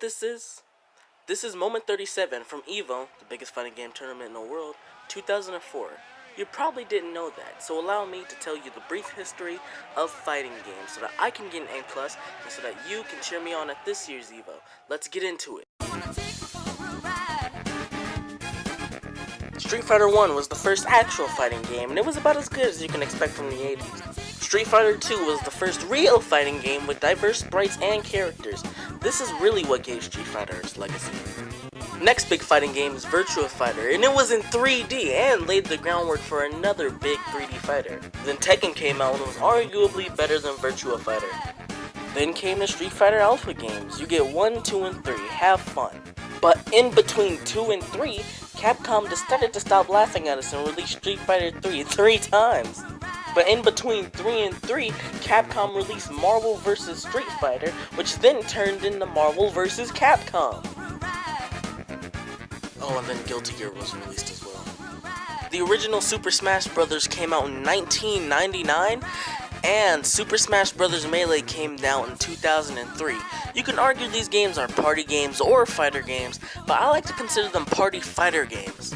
this is? This is Moment 37 from EVO, the biggest fighting game tournament in the world, 2004. You probably didn't know that, so allow me to tell you the brief history of fighting games so that I can get an A+, and so that you can cheer me on at this year's EVO. Let's get into it. Street Fighter 1 was the first actual fighting game, and it was about as good as you can expect from the 80s. Street Fighter 2 was the first real fighting game with diverse sprites and characters. This is really what gave Street Fighter its legacy. Next big fighting game is Virtua Fighter, and it was in 3D and laid the groundwork for another big 3D fighter. Then Tekken came out and was arguably better than Virtua Fighter. Then came the Street Fighter Alpha games. You get 1, 2, and 3, have fun. But in between 2 and 3, Capcom decided to stop laughing at us and release Street Fighter 3 3 times. But in between 3 and 3, Capcom released Marvel vs. Street Fighter, which then turned into Marvel vs. Capcom. Oh, and then Guilty Gear was released as well. The original Super Smash Bros. Came out in 1999, and Super Smash Bros. Melee came out in 2003. You can argue these games are party games or fighter games, but I like to consider them party fighter games.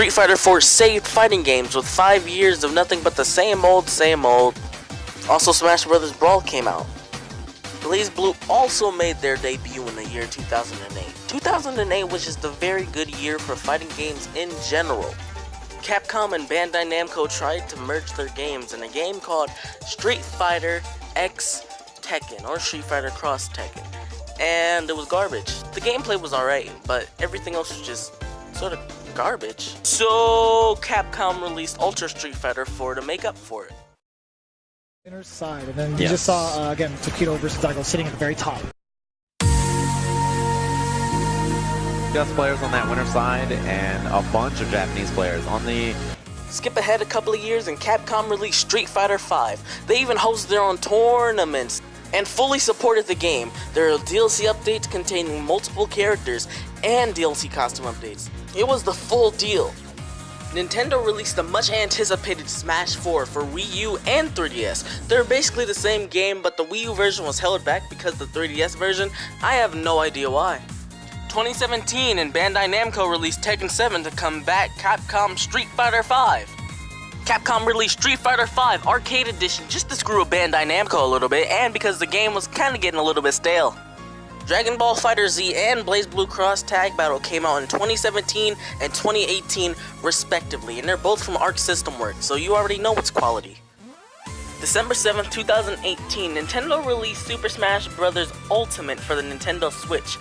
Street Fighter 4 saved fighting games with 5 years of nothing but the same old, same old. Also, Smash Bros. Brawl came out. BlazBlue also made their debut in the year 2008. 2008 was just a very good year for fighting games in general. Capcom and Bandai Namco tried to merge their games in a game called Street Fighter X Tekken, or Street Fighter Cross Tekken, and it was garbage. The gameplay was alright, but everything else was just sort of garbage. So Capcom released Ultra Street Fighter 4 to make up for it. Inner side, and then you just saw again Takedo versus Daigo sitting at the very top. US players on that winner side and a bunch of Japanese players on the... Skip ahead a couple of years and Capcom released Street Fighter 5. They even hosted their own tournaments and fully supported the game. There are DLC updates containing multiple characters and DLC costume updates. It was the full deal. Nintendo released the much anticipated Smash 4 for Wii U and 3DS. They're basically the same game, but the Wii U version was held back because the 3DS version, I have no idea why. 2017 and Bandai Namco released Tekken 7 to combat Capcom Street Fighter 5. Capcom released Street Fighter 5 Arcade Edition just to screw with Bandai Namco a little bit, and because the game was kinda getting a little bit stale. Dragon Ball FighterZ and BlazBlue Cross Tag Battle came out in 2017 and 2018 respectively, and they're both from Arc System Works, so you already know it's quality. December 7th, 2018, Nintendo released Super Smash Bros. Ultimate for the Nintendo Switch.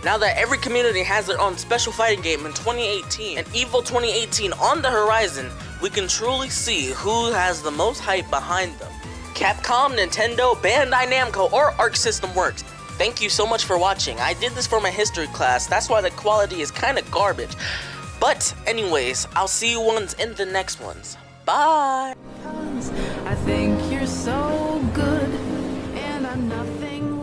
Now that every community has their own special fighting game in 2018 and EVO 2018 on the horizon, we can truly see who has the most hype behind them. Capcom, Nintendo, Bandai Namco, or Arc System Works. Thank you so much for watching. I did this for my history class, that's why the quality is kinda garbage. But anyways, I'll see you ones in the next ones. Bye! I think you're so good, and I'm nothing